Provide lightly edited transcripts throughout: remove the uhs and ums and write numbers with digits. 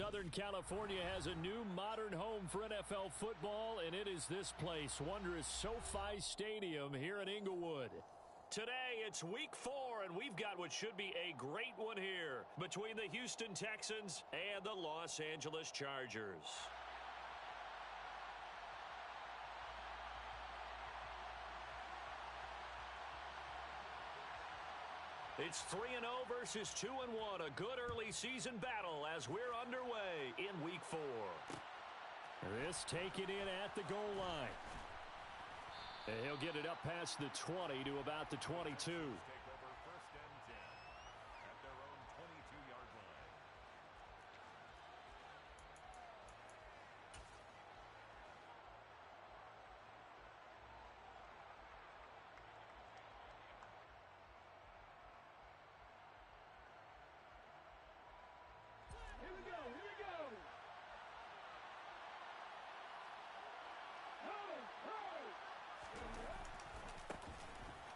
Southern California has a new modern home for NFL football, and it is this place, wondrous SoFi Stadium here in Inglewood. Today, it's week 4, and we've got what should be a great one here between the Houston Texans and the Los Angeles Chargers. It's 3-0 versus 2-1, a good early season battle as we're underway in week 4. This taken in at the goal line. And he'll get it up past the 20 to about the 22.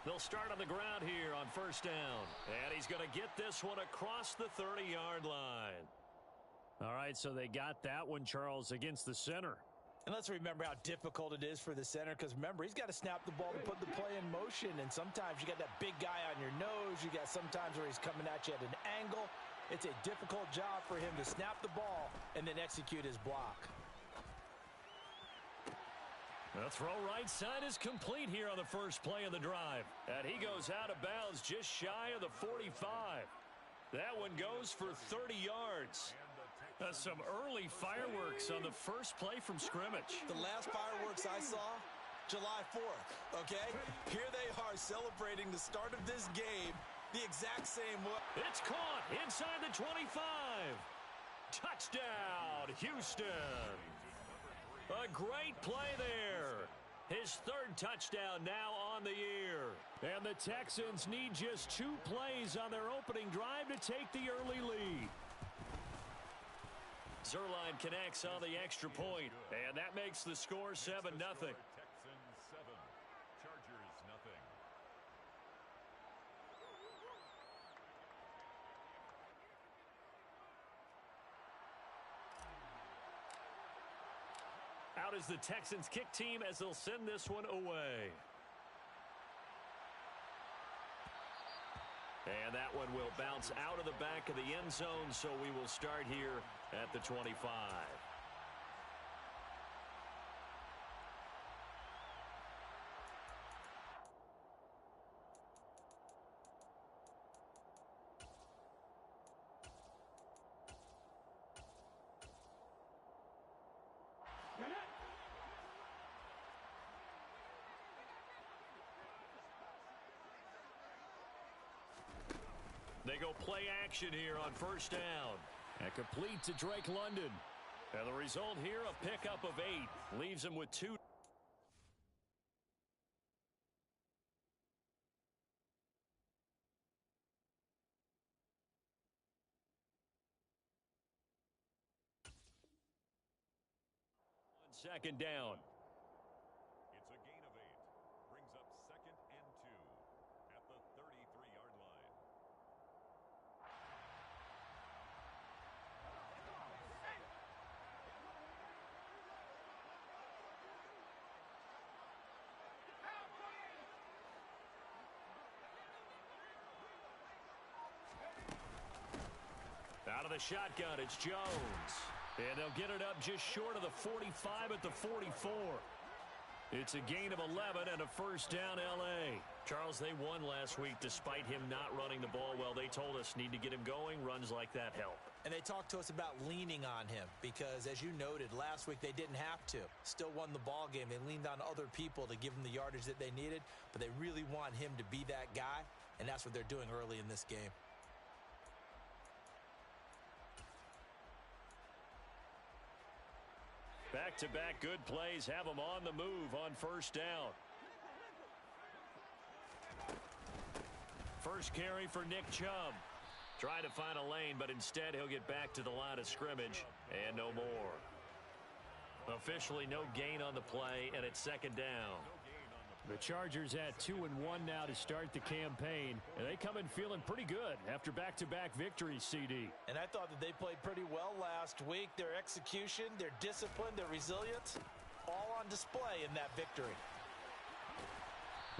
They'll start on the ground here on first down. And he's going to get this one across the 30-yard line. All right, so they got that one, Charles, against the center. And let's remember how difficult it is for the center, because remember, he's got to snap the ball to put the play in motion. And sometimes you got that big guy on your nose. You got sometimes where he's coming at you at an angle. It's a difficult job for him to snap the ball and then execute his block. The throw right side is complete here on the first play of the drive. And he goes out of bounds just shy of the 45. That one goes for 30 yards. Some early fireworks on the first play from scrimmage. The last fireworks I saw, July 4th, okay? Here they are celebrating the start of this game the exact same way. It's caught inside the 25. Touchdown, Houston. A great play there. His third touchdown now on the year. And the Texans need just 2 plays on their opening drive to take the early lead. Zerline connects on the extra point, and that makes the score 7-0. Texans 7, Chargers 0. Out is the Texans kick team as they'll send this one away. And that one will bounce out of the back of the end zone, so we will start here at the 25. They go play action here on first down. And complete to Drake London. And the result here, a pickup of 8. Leaves him with 2. On second down. It's a gain of 8. Brings up 2nd and 2 at the 33-yard line. Out of the shotgun, it's Jones. And they'll get it up just short of the 45 at the 44. It's a gain of 11 and a first down, L.A. Charles, they won last week despite him not running the ball well. They told us need to get him going. Runs like that help. And they talked to us about leaning on him because, as you noted, last week they didn't have to. Still won the ball game. They leaned on other people to give them the yardage that they needed, but they really want him to be that guy, and that's what they're doing early in this game. Back-to-back good plays have him on the move on first down. First carry for Nick Chubb. Trying to find a lane, but instead he'll get back to the line of scrimmage and no more. Officially no gain on the play, and it's second down. The Chargers at 2-1 now to start the campaign, and they come in feeling pretty good after back-to-back victories, CD. And I thought that they played pretty well last week. Their execution, their discipline, their resilience, all on display in that victory.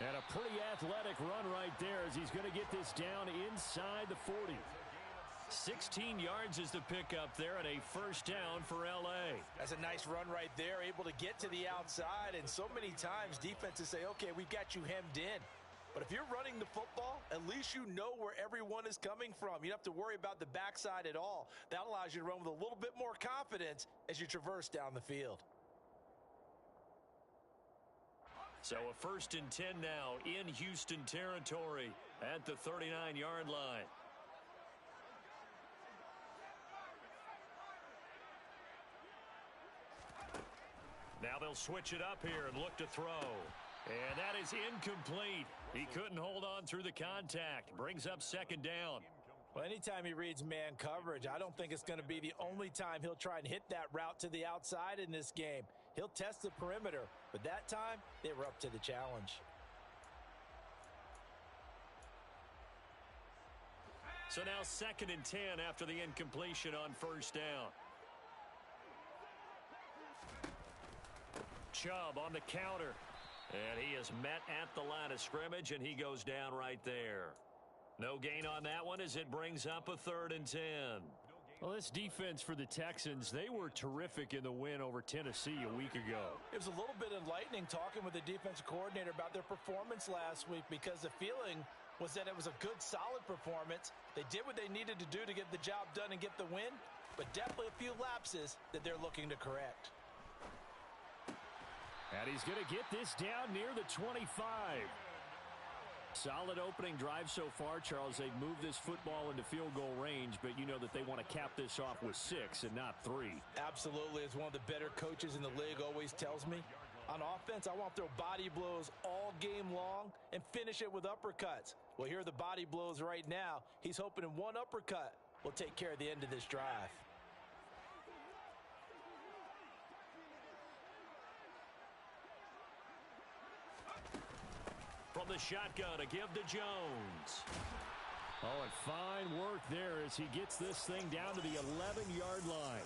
And a pretty athletic run right there as he's going to get this down inside the 40. 16 yards is the pickup there and a first down for L.A. That's a nice run right there, able to get to the outside. And so many times defenses say, okay, we've got you hemmed in. But if you're running the football, at least you know where everyone is coming from. You don't have to worry about the backside at all. That allows you to run with a little bit more confidence as you traverse down the field. So a 1st and 10 now in Houston territory at the 39-yard line. Now they'll switch it up here and look to throw. And that is incomplete. He couldn't hold on through the contact. Brings up 2nd down. Well, anytime he reads man coverage, I don't think it's going to be the only time he'll try and hit that route to the outside in this game. He'll test the perimeter, but that time they were up to the challenge. So now 2nd and 10 after the incompletion on 1st down. Chubb on the counter. And he is met at the line of scrimmage, and he goes down right there. No gain on that one as it brings up a 3rd and 10. Well, this defense for the Texans, they were terrific in the win over Tennessee a week ago. It was a little bit enlightening talking with the defensive coordinator about their performance last week because the feeling was that it was a good, solid performance. They did what they needed to do to get the job done and get the win, but definitely a few lapses that they're looking to correct. And he's going to get this down near the 25. Solid opening drive so far, Charles. They've moved this football into field goal range, but you know that they want to cap this off with 6 and not 3. Absolutely. As one of the better coaches in the league always tells me, on offense, I want to throw body blows all game long and finish it with uppercuts. Well, here are the body blows right now. He's hoping in one uppercut will take care of the end of this drive. From the shotgun, a give to Jones. Oh, and fine work there as he gets this thing down to the 11-yard line.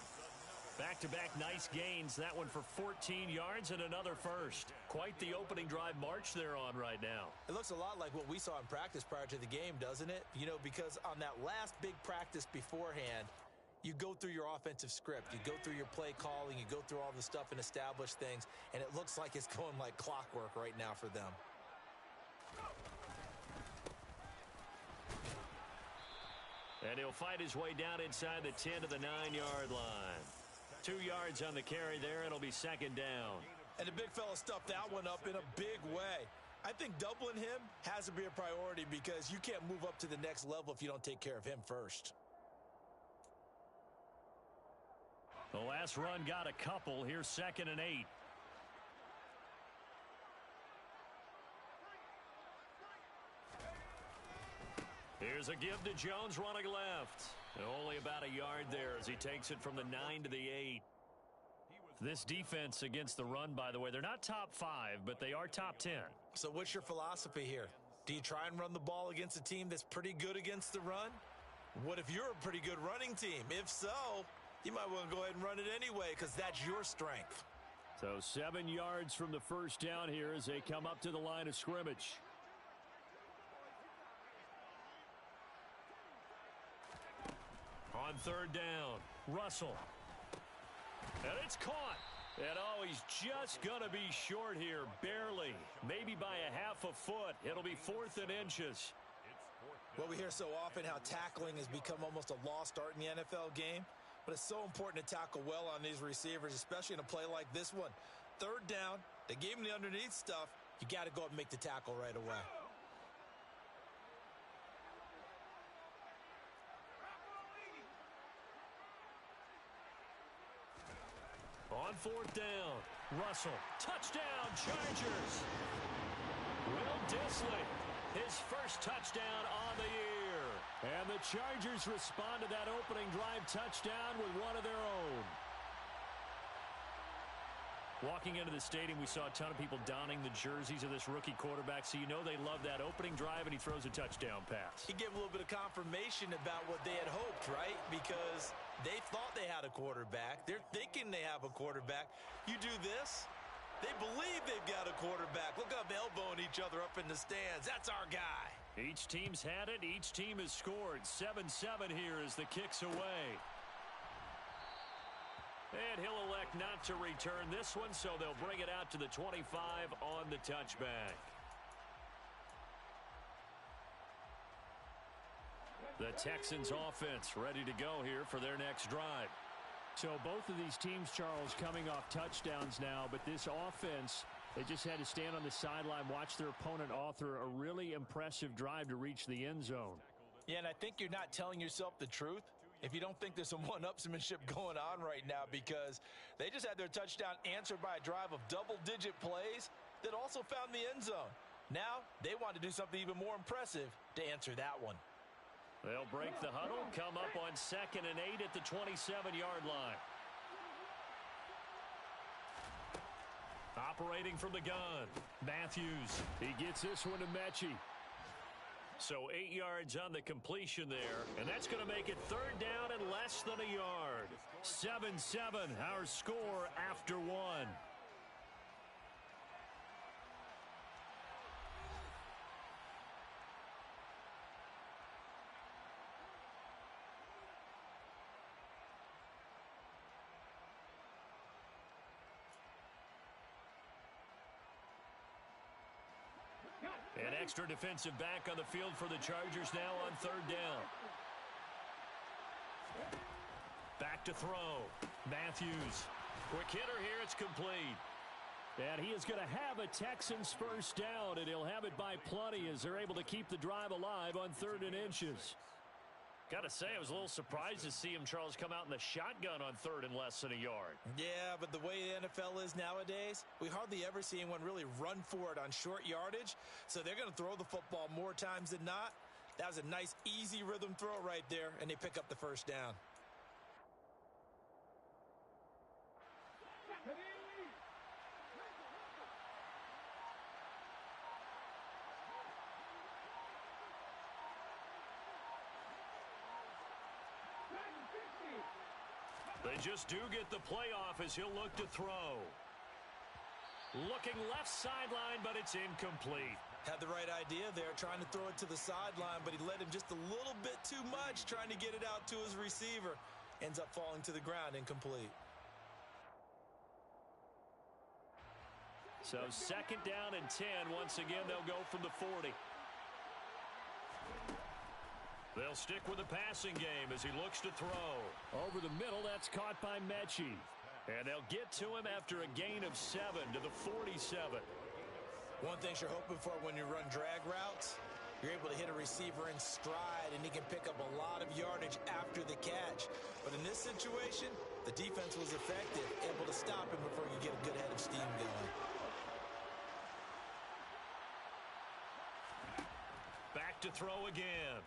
Back-to-back nice gains. That one for 14 yards and another first. Quite the opening drive march they're on right now. It looks a lot like what we saw in practice prior to the game, doesn't it? You know, because on that last big practice beforehand, you go through your offensive script. You go through your play calling. You go through all the stuff and establish things. And it looks like it's going like clockwork right now for them. And he'll fight his way down inside the 10 to the 9-yard line. 2 yards on the carry there. It'll be 2nd down. And the big fella stuffed that one up in a big way. I think doubling him has to be a priority because you can't move up to the next level if you don't take care of him first. The last run got a couple. Here's 2nd and 8. Here's a give to Jones running left. And only about a yard there as he takes it from the 9 to the 8. This defense against the run, by the way, they're not top 5, but they are top 10. So what's your philosophy here? Do you try and run the ball against a team that's pretty good against the run? What if you're a pretty good running team? If so, you might want to go ahead and run it anyway because that's your strength. So 7 yards from the first down here as they come up to the line of scrimmage. On 3rd down, Russell. And it's caught. And oh, he's just going to be short here, barely. Maybe by a half a foot. It'll be 4th and inches. Well, we hear so often how tackling has become almost a lost art in the NFL game. But it's so important to tackle well on these receivers, especially in a play like this one. 3rd down, they gave him the underneath stuff. You got to go up and make the tackle right away. On 4th down, Russell. Touchdown, Chargers. Will Dissly, his first touchdown on the year. And the Chargers respond to that opening drive touchdown with one of their own. Walking into the stadium, we saw a ton of people donning the jerseys of this rookie quarterback, so you know they love that opening drive, and he throws a touchdown pass. He gave a little bit of confirmation about what they had hoped, right? Because they thought they had a quarterback. They're thinking they have a quarterback. You do this, they believe they've got a quarterback. Look up, elbowing each other up in the stands. That's our guy. Each team's had it. Each team has scored. 7-7 here as the kick's away. And he'll elect not to return this one, so they'll bring it out to the 25 on the touchback. The Texans offense ready to go here for their next drive. So both of these teams, Charles, coming off touchdowns now, but this offense, they just had to stand on the sideline, watch their opponent author a really impressive drive to reach the end zone. Yeah, and I think you're not telling yourself the truth if you don't think there's some one-upsmanship going on right now, because they just had their touchdown answered by a drive of double-digit plays that also found the end zone. Now they want to do something even more impressive to answer that one. They'll break the huddle, come up on 2nd and 8 at the 27-yard line. Operating from the gun, Matthews. He gets this one to Mechie. So 8 yards on the completion there, and that's going to make it 3rd down and less than a yard. 7-7, our score after 1. An extra defensive back on the field for the Chargers now on 3rd down. Back to throw. Matthews. Quick hitter here. It's complete. And he is going to have a Texans first down, and he'll have it by plenty as they're able to keep the drive alive on 3rd and inches. Got to say, I was a little surprised to see him, Charles, come out in the shotgun on 3rd and less than a yard. Yeah, but the way the NFL is nowadays, we hardly ever see anyone really run for it on short yardage. So they're going to throw the football more times than not. That was a nice, easy rhythm throw right there, and they pick up the first down. They just do get the playoff as he'll look to throw. Looking left sideline, but it's incomplete. Had the right idea there, trying to throw it to the sideline, but he led him just a little bit too much, trying to get it out to his receiver. Ends up falling to the ground, incomplete. So 2nd down and 10. Once again, they'll go from the 40. They'll stick with the passing game as he looks to throw. Over the middle, that's caught by Mechie. And they'll get to him after a gain of 7 to the 47. One thing you're hoping for when you run drag routes, you're able to hit a receiver in stride, and he can pick up a lot of yardage after the catch. But in this situation, the defense was effective, able to stop him before you get a good head of steam going. Back to throw again.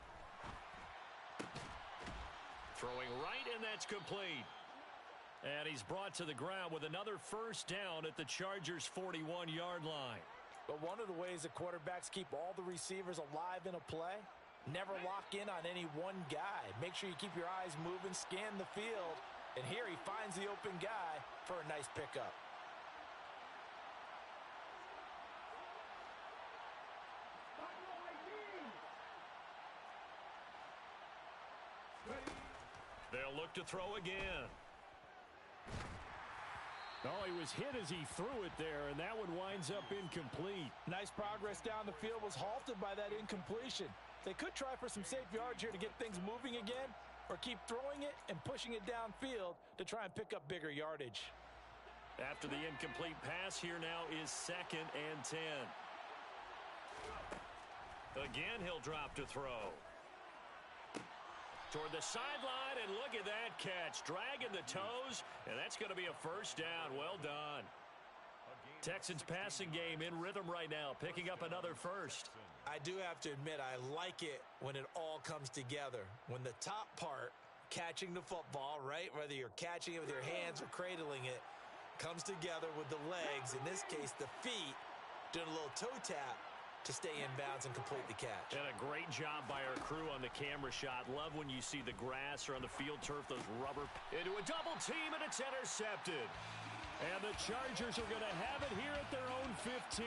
Throwing right, and that's complete. And he's brought to the ground with another first down at the Chargers' 41-yard line. But one of the ways that quarterbacks keep all the receivers alive in a play, never lock in on any one guy. Make sure you keep your eyes moving, scan the field, and here he finds the open guy for a nice pickup. They'll look to throw again. Oh, he was hit as he threw it there, and that one winds up incomplete. Nice progress down the field was halted by that incompletion. They could try for some safe yards here to get things moving again, or keep throwing it and pushing it downfield to try and pick up bigger yardage. After the incomplete pass, here now is 2nd and 10. Again, he'll drop to throw. Toward the sideline, and look at that catch. Dragging the toes, and that's going to be a first down. Well done. Texans passing game in rhythm right now, picking up another first. I do have to admit, I like it when it all comes together. When the top part, catching the football, right, whether you're catching it with your hands or cradling it, comes together with the legs, in this case the feet, doing a little toe tap to stay in bounds and complete the catch. And a great job by our crew on the camera shot. Love when you see the grass or on the field turf, those rubber. Into a double team, and it's intercepted. And the Chargers are going to have it here at their own 15.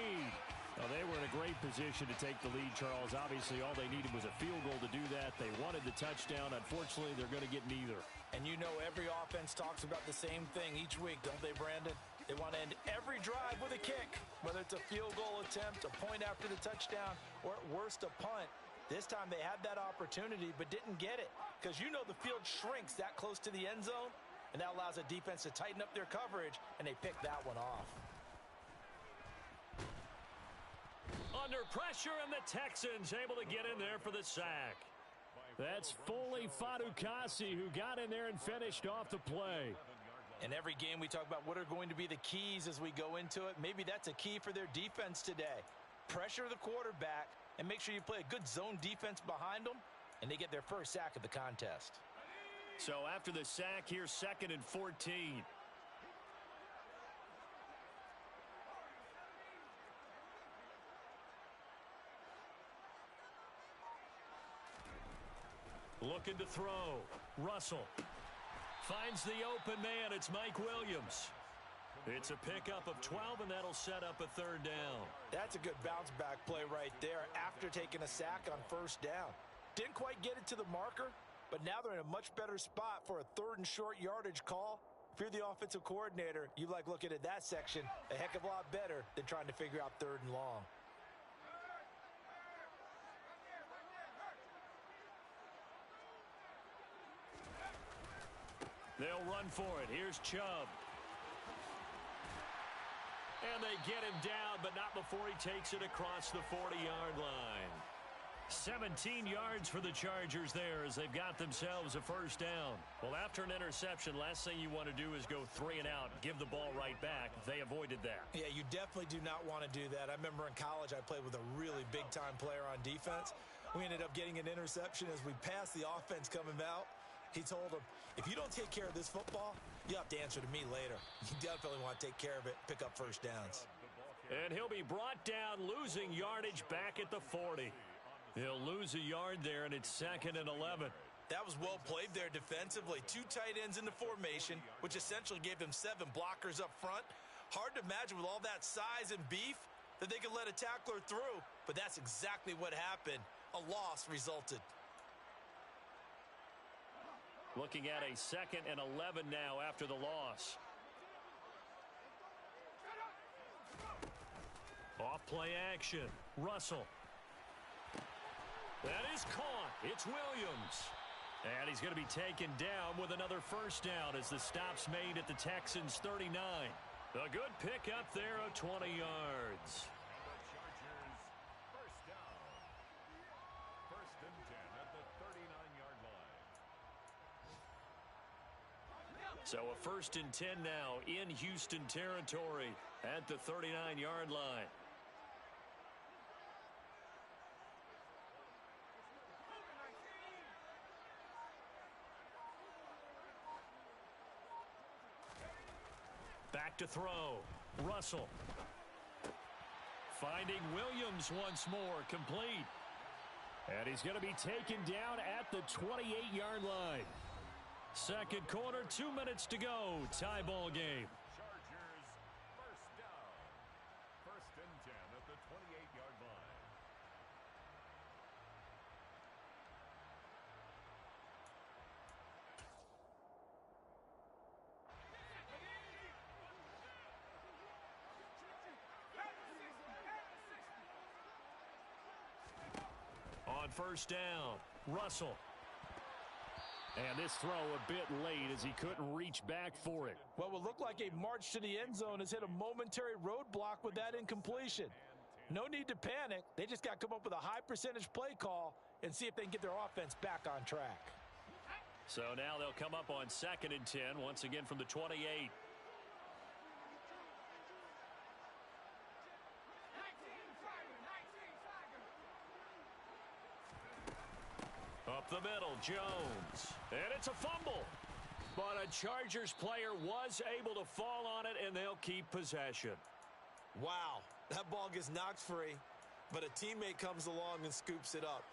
Well, they were in a great position to take the lead, Charles. Obviously, all they needed was a field goal to do that. They wanted the touchdown. Unfortunately, they're going to get neither. And you know every offense talks about the same thing each week, don't they, Brandon? They want to end every drive with a kick, whether it's a field goal attempt, a point after the touchdown, or at worst, a punt. This time they had that opportunity but didn't get it because you know the field shrinks that close to the end zone, and that allows a defense to tighten up their coverage, and they pick that one off. Under pressure, and the Texans able to get in there for the sack. That's Foley Fadukasi who got in there and finished off the play. In every game we talk about what are going to be the keys as we go into it. Maybe that's a key for their defense today. Pressure the quarterback and make sure you play a good zone defense behind them, and they get their first sack of the contest. So after the sack, here's 2nd and 14. Looking to throw. Russell finds the open man. It's Mike Williams. It's a pickup of 12, and that'll set up a 3rd down. That's a good bounce back play right there after taking a sack on 1st down. Didn't quite get it to the marker, but now they're in a much better spot for a 3rd and short yardage call. If you're the offensive coordinator, you like looking at that section a heck of a lot better than trying to figure out 3rd and long. They'll run for it. Here's Chubb. And they get him down, but not before he takes it across the 40-yard line. 17 yards for the Chargers there as they've got themselves a 1st down. Well, after an interception, last thing you want to do is go 3 and out, give the ball right back. They avoided that. Yeah, you definitely do not want to do that. I remember in college I played with a really big-time player on defense. We ended up getting an interception as we passed the offense coming out. He told him, if you don't take care of this football, you have to answer to me later. You definitely want to take care of it, pick up 1st downs. And he'll be brought down, losing yardage back at the 40. He'll lose a yard there, and it's 2nd and 11. That was well played there defensively. 2 tight ends in the formation, which essentially gave them 7 blockers up front. Hard to imagine with all that size and beef that they could let a tackler through, but that's exactly what happened. A loss resulted. Looking at a 2nd and 11 now after the loss. Off play action. Russell. That is caught. It's Williams. And he's going to be taken down with another 1st down as the stop's made at the Texans' 39. A good pickup there of 20 yards. So a 1st and 10 now in Houston territory at the 39-yard line. Back to throw. Russell. Finding Williams once more, complete. And he's going to be taken down at the 28-yard line. 2nd quarter, 2 minutes to go. Tie ball game. Chargers 1st down. 1st and 10 at the 28-yard line. On 1st down, Russell. And this throw a bit late as he couldn't reach back for it. What would look like a march to the end zone has hit a momentary roadblock with that incompletion. No need to panic. They just got to come up with a high percentage play call and see if they can get their offense back on track. So now they'll come up on 2nd and 10, once again from the 28. Up the middle, Jones. And it's a fumble. But a Chargers player was able to fall on it, and they'll keep possession. Wow, that ball gets knocked free, but a teammate comes along and scoops it up.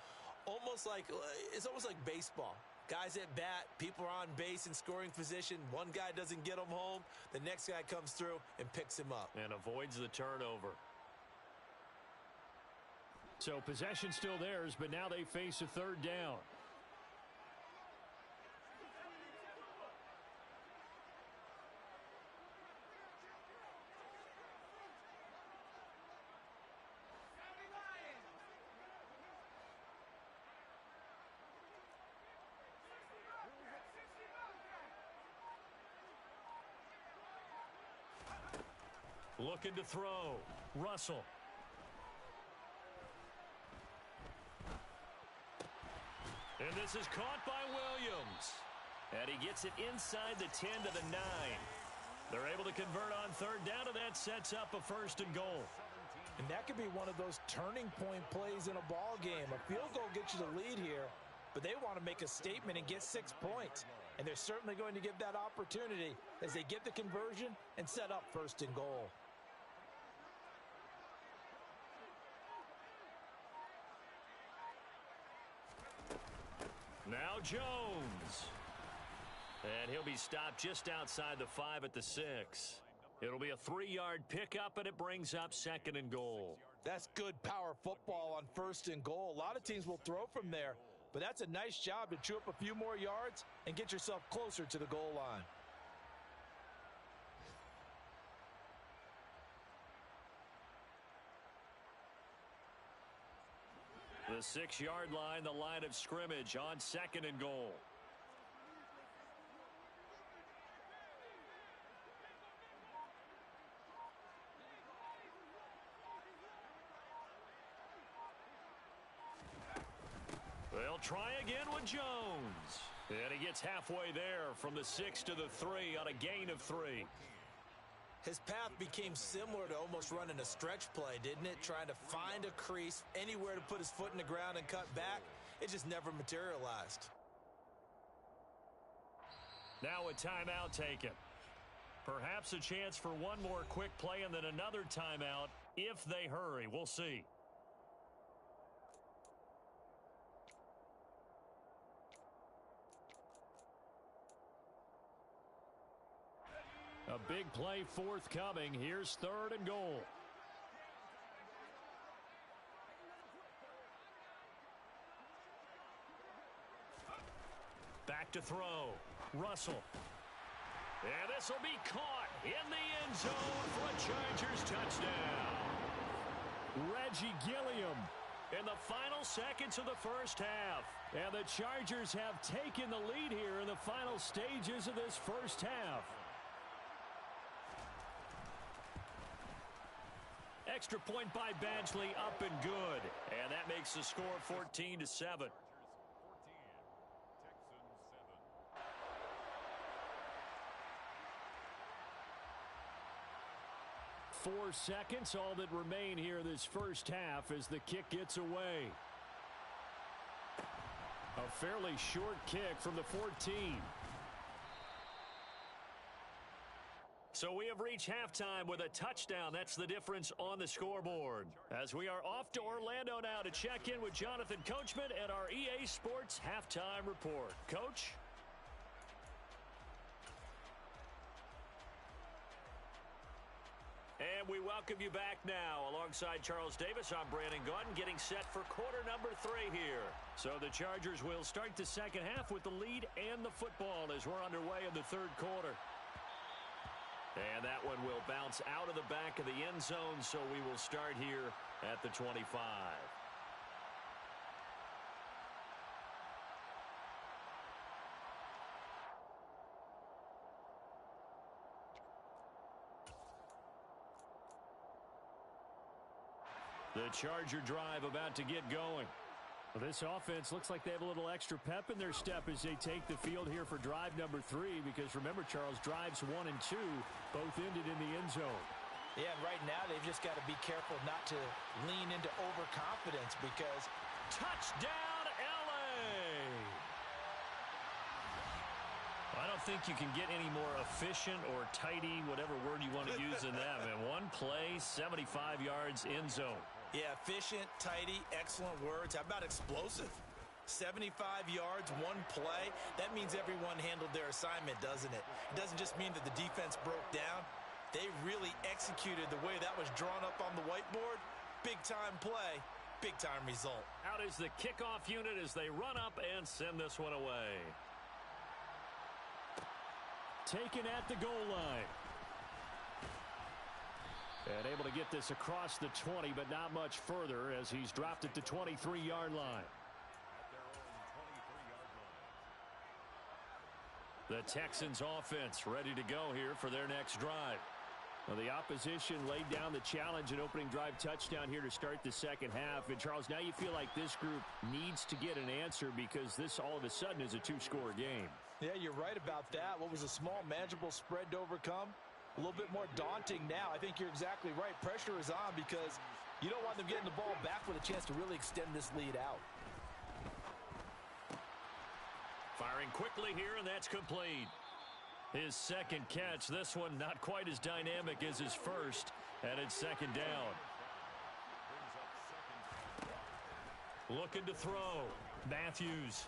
It's almost like baseball. Guys at bat, people are on base in scoring position. One guy doesn't get him home. The next guy comes through and picks him up. And avoids the turnover. So possession still theirs, but now they face a third down. Looking to throw. Russell. And this is caught by Williams. And he gets it inside the 10 to the 9. They're able to convert on third down, and that sets up a 1st and goal. And that could be one of those turning point plays in a ball game. A field goal gets you the lead here, but they want to make a statement and get 6 points. And they're certainly going to give that opportunity as they get the conversion and set up 1st and goal. Now Jones. And he'll be stopped just outside the 5 at the 6. It'll be a 3-yard pickup, and it brings up 2nd and goal. That's good power football on 1st and goal. A lot of teams will throw from there, but that's a nice job to chew up a few more yards and get yourself closer to the goal line. The 6-yard line, the line of scrimmage on 2nd and goal. They'll try again with Jones. And he gets halfway there from the 6 to the 3 on a gain of 3. His path became similar to almost running a stretch play, didn't it? Trying to find a crease, anywhere to put his foot in the ground and cut back. It just never materialized. Now a timeout taken. Perhaps a chance for one more quick play and then another timeout if they hurry. We'll see. A big play forthcoming. Here's 3rd and goal. Back to throw. Russell. And this will be caught in the end zone for a Chargers touchdown. Reggie Gilliam in the final seconds of the 1st half. And the Chargers have taken the lead here in the final stages of this 1st half. Extra point by Badgley, up and good. And that makes the score 14-7. 14, Texans 7. 4 seconds, all that remain here this 1st half as the kick gets away. A fairly short kick from the 14. So we have reached halftime with a touchdown. That's the difference on the scoreboard. As we are off to Orlando now to check in with Jonathan Coachman and our EA Sports Halftime Report. Coach? And we welcome you back now. Alongside Charles Davis, I'm Brandon Gaudin, getting set for quarter number 3 here. So the Chargers will start the 2nd half with the lead and the football as we're underway in the 3rd quarter. And that one will bounce out of the back of the end zone, so we will start here at the 25. The Charger drive about to get going. Well, this offense looks like they have a little extra pep in their step as they take the field here for drive number 3, because remember, Charles, drives 1 and 2 both ended in the end zone. Yeah, and right now they've just got to be careful not to lean into overconfidence, because touchdown, LA! I don't think you can get any more efficient or tidy, whatever word you want to use in that. And one play, 75 yards in zone. Yeah, efficient, tidy, excellent words. How about explosive? 75 yards, one play. That means everyone handled their assignment, doesn't it? It doesn't just mean that the defense broke down. They really executed the way that was drawn up on the whiteboard. Big-time play, big-time result. Out is the kickoff unit as they run up and send this one away. Taken at the goal line. And able to get this across the 20, but not much further as he's dropped it to 23-yard line. The Texans offense ready to go here for their next drive. Well, the opposition laid down the challenge and opening drive touchdown here to start the second half. And, Charles, now you feel like this group needs to get an answer because this all of a sudden is a two-score game. Yeah, you're right about that. What was a small, manageable spread to overcome? A little bit more daunting now. I think you're exactly right. Pressure is on because you don't want them getting the ball back with a chance to really extend this lead out. Firing quickly here, and that's complete. His second catch, this one not quite as dynamic as his first, and it's second down. Looking to throw. Matthews.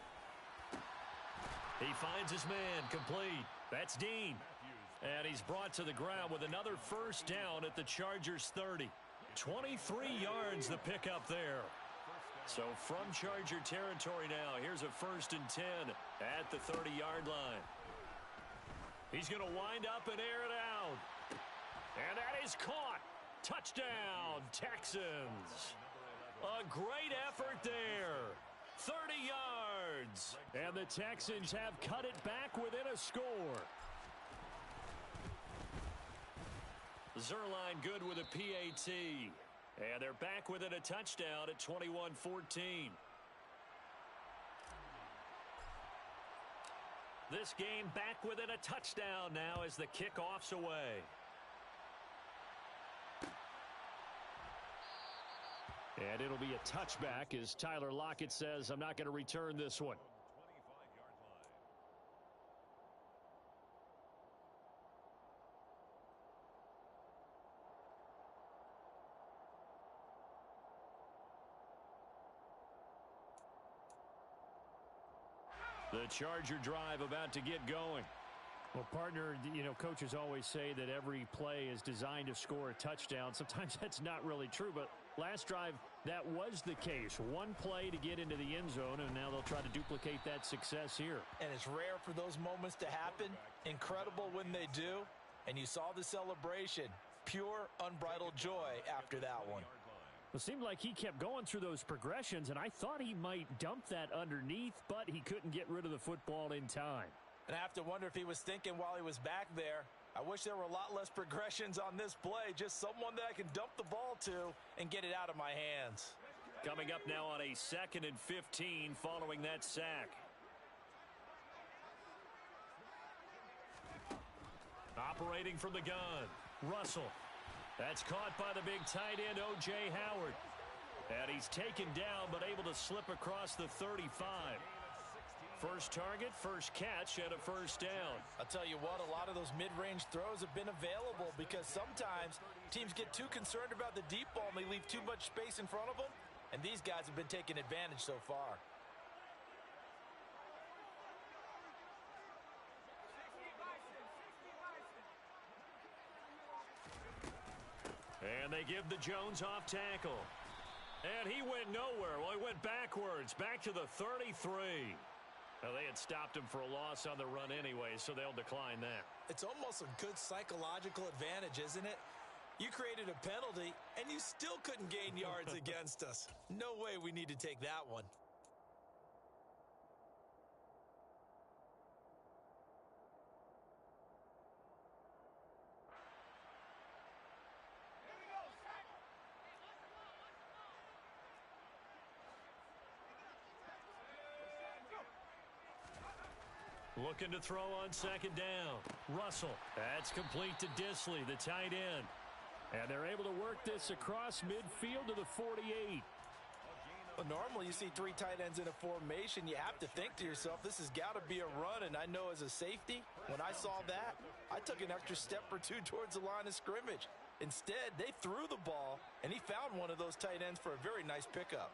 He finds his man, complete. That's Dean. And he's brought to the ground with another first down at the Chargers' 30. 23 yards the pickup there. So from Charger territory now, here's a 1st and 10 at the 30-yard line. He's going to wind up and air it out. And that is caught. Touchdown, Texans. A great effort there. 30 yards. And the Texans have cut it back within a score. Zerline good with a PAT. And they're back within a touchdown at 21-14. This game back within a touchdown now as the kickoff's away. And it'll be a touchback as Tyler Lockett says, I'm not going to return this one. The Charger drive about to get going. Well, partner, you know, coaches always say that every play is designed to score a touchdown. Sometimes that's not really true, but last drive, that was the case. One play to get into the end zone, and now they'll try to duplicate that success here. And it's rare for those moments to happen. Incredible when they do. And you saw the celebration. Pure, unbridled joy after that one. It seemed like he kept going through those progressions, and I thought he might dump that underneath, but he couldn't get rid of the football in time. And I have to wonder if he was thinking while he was back there, I wish there were a lot less progressions on this play, just someone that I can dump the ball to and get it out of my hands. Coming up now on a 2nd and 15 following that sack. Operating from the gun, Russell. That's caught by the big tight end, O.J. Howard. And he's taken down, but able to slip across the 35. First target, first catch, and a first down. I'll tell you what, a lot of those mid-range throws have been available because sometimes teams get too concerned about the deep ball and they leave too much space in front of them. And these guys have been taking advantage so far. And they give the Jones off tackle. And he went nowhere. Well, he went backwards, back to the 33. Well, they had stopped him for a loss on the run anyway, so they'll decline that. It's almost a good psychological advantage, isn't it? You created a penalty, and you still couldn't gain yards against us. No way we need to take that one. Looking to throw on second down. Russell. That's complete to Disley, the tight end. And they're able to work this across midfield to the 48. Well, normally you see 3 tight ends in a formation. You have to think to yourself, this has got to be a run. And I know as a safety, when I saw that, I took an extra step or 2 towards the line of scrimmage. Instead, they threw the ball, and he found one of those tight ends for a very nice pickup.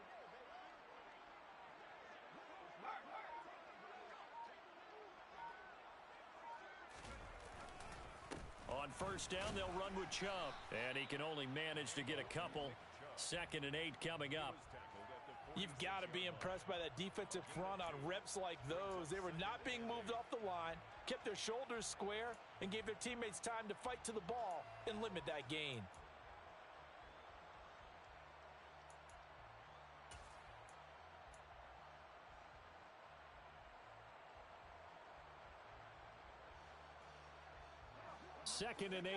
On first down, they'll run with Chubb. And he can only manage to get a couple. 2nd and 8 coming up. You've got to be impressed by that defensive front on reps like those. They were not being moved off the line, kept their shoulders square, and gave their teammates time to fight to the ball and limit that gain. Second and 8.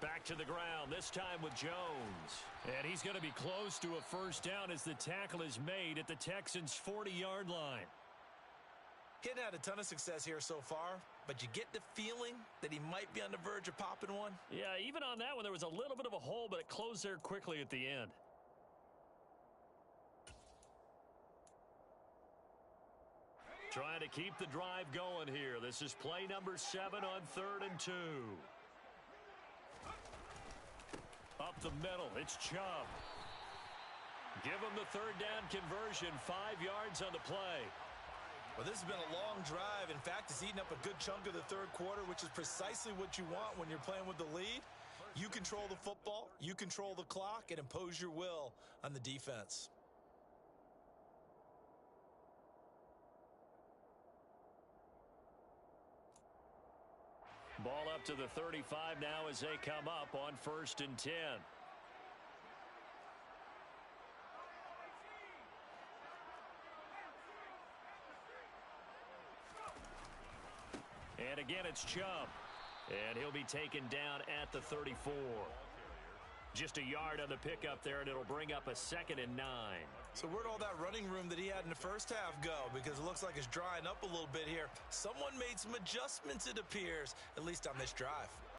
Back to the ground, this time with Jones. And he's going to be close to a first down as the tackle is made at the Texans' 40-yard line. He hadn't had a ton of success here so far, but you get the feeling that he might be on the verge of popping one. Yeah, even on that one, there was a little bit of a hole, but it closed there quickly at the end. Trying to keep the drive going here. This is play number 7 on 3rd and 2. Up the middle, it's Chubb. Give him the 3rd down conversion, 5 yards on the play. Well, this has been a long drive. In fact, it's eaten up a good chunk of the 3rd quarter, which is precisely what you want when you're playing with the lead. You control the football, you control the clock, and impose your will on the defense. Ball up to the 35 now as they come up on 1st and 10. And again, it's Chubb. And he'll be taken down at the 34. Just a yard on the pickup there, and it'll bring up a 2nd and 9. So where'd all that running room that he had in the first half go? Because it looks like it's drying up a little bit here. Someone made some adjustments, it appears, at least on this drive.